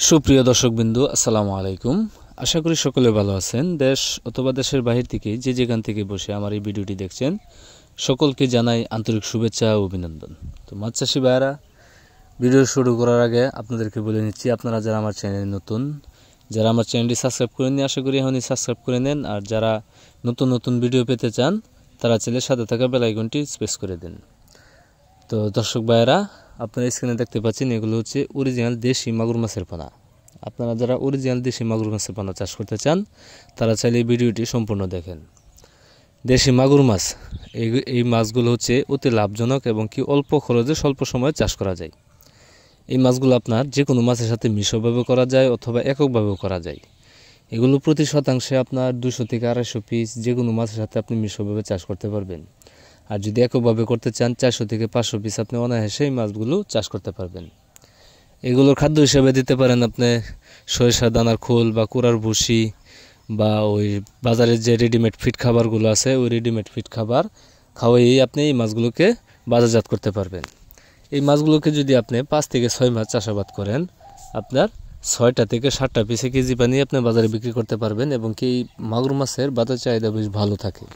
সুপ্রিয় দর্শকবৃন্দু, আসসালামু আলাইকুম। আশা করি সকলে ভালো আছেন। দেশ অথবা দেশের বাহির থেকে যে যেখান থেকে বসে আমার এই ভিডিওটি দেখছেন, সকলকে জানাই আন্তরিক শুভেচ্ছা ও অভিনন্দন। তো মাছ চাষি ভাইয়েরা, ভিডিও শুরু করার আগে আপনাদেরকে বলে নিচ্ছি, আপনারা যারা আমার চ্যানেলে নতুন, যারা আমার চ্যানেলটি সাবস্ক্রাইব করেননি, আশা করি এখনই সাবস্ক্রাইব করে নেন। আর যারা নতুন নতুন ভিডিও পেতে চান, তারা চ্যানেলের সাথে থাকা বেল আইকনটি প্রেস করে দিন। তো দর্শক ভাইয়েরা, আপনারা স্ক্রিনে দেখতে পাচ্ছেন, এগুলো হচ্ছে অরিজিনাল দেশি মাগুর মাছের পোনা। আপনারা যারা অরিজিনাল দেশি মাগুর মাছের পোনা চাষ করতে চান, তারা চাইলে এই ভিডিওটি সম্পূর্ণ দেখেন। দেশি মাগুর মাছ, এই মাছগুলো হচ্ছে অতি লাভজনক এবং কি অল্প খরচে স্বল্প সময়ে চাষ করা যায়। এই মাছগুলো আপনার যে কোনো মাছের সাথে মিশ্রভাবে করা যায় অথবা এককভাবেও করা যায়। এগুলো প্রতি শতাংশে আপনার 200 থেকে 250 পিস যে কোনো মাছের সাথে আপনি মিশ্রভাবে চাষ করতে পারবেন। আর যদি এককভাবে করতে চান, 400 থেকে 500 পিস আপনি অনায়াসে এই মাছগুলো চাষ করতে পারবেন। এগুলোর খাদ্য হিসেবে দিতে পারেন আপনি সরিষার দানার খোল বা কুড়ার ভুসি, বা ওই বাজারের যে রেডিমেড ফিড খাবারগুলো আছে, ওই রেডিমেড ফিড খাবার খাওয়াই আপনি এই মাছগুলোকে বাজারজাত করতে পারবেন। এই মাছগুলোকে যদি আপনি 5 থেকে 6 মাস চাষাবাদ করেন, আপনার 6টা থেকে 7টা পিসে কেজি বানিয়ে আপনি বাজারে বিক্রি করতে পারবেন। এবং কি এই মাগুর মাছের বাজার চাহিদা বেশ ভালো থাকে।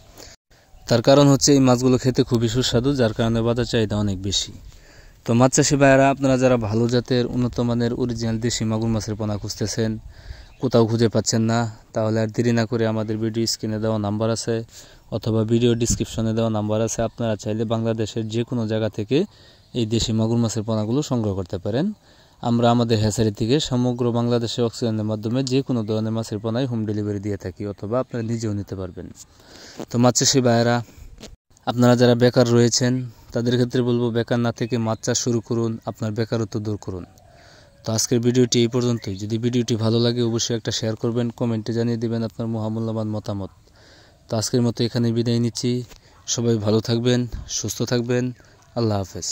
তার কারণ হচ্ছে এই মাছগুলো খেতে খুবই সুস্বাদু, যার কারণে বাজার চাহিদা অনেক বেশি। তো মাছ চাষি ভাইয়েরা, আপনারা যারা ভালো জাতের উন্নত মানের অরিজিনাল দেশি মাগুর মাছের পোনা খুঁজতেছেন, কোথাও খুঁজে পাচ্ছেন না, তাহলে আর দেরি না করে আমাদের ভিডিও স্ক্রিনে দেওয়া নাম্বার আছে অথবা ভিডিও ডিসক্রিপশনে দেওয়া নাম্বার আছে, আপনারা চাইলে বাংলাদেশের যে কোনো জায়গা থেকে এই দেশি মাগুর মাছের পোনাগুলো সংগ্রহ করতে পারেন। আমরা আমাদের হ্যাচারি থেকে সমগ্র বাংলাদেশে অক্সিজেনের মাধ্যমে যে কোনো ধরনের মাছের পোনায় হোম ডেলিভারি দিয়ে থাকি, অথবা আপনারা নিজেও নিতে পারবেন। তো মাছ চাষি ভাইয়েরা, আপনারা যারা বেকার রয়েছেন, তাদের ক্ষেত্রে বলবো, বেকার না থেকে মাছ চাষ শুরু করুন, আপনার বেকারত্ব দূর করুন। তো আজকের ভিডিওটি এই পর্যন্তই। যদি ভিডিওটি ভালো লাগে, অবশ্যই একটা শেয়ার করবেন, কমেন্টে জানিয়ে দেবেন আপনার মহামূল্যবান মতামত। তো আজকের মতো এখানে বিদায় নিচ্ছি। সবাই ভালো থাকবেন, সুস্থ থাকবেন। আল্লাহ হাফেজ।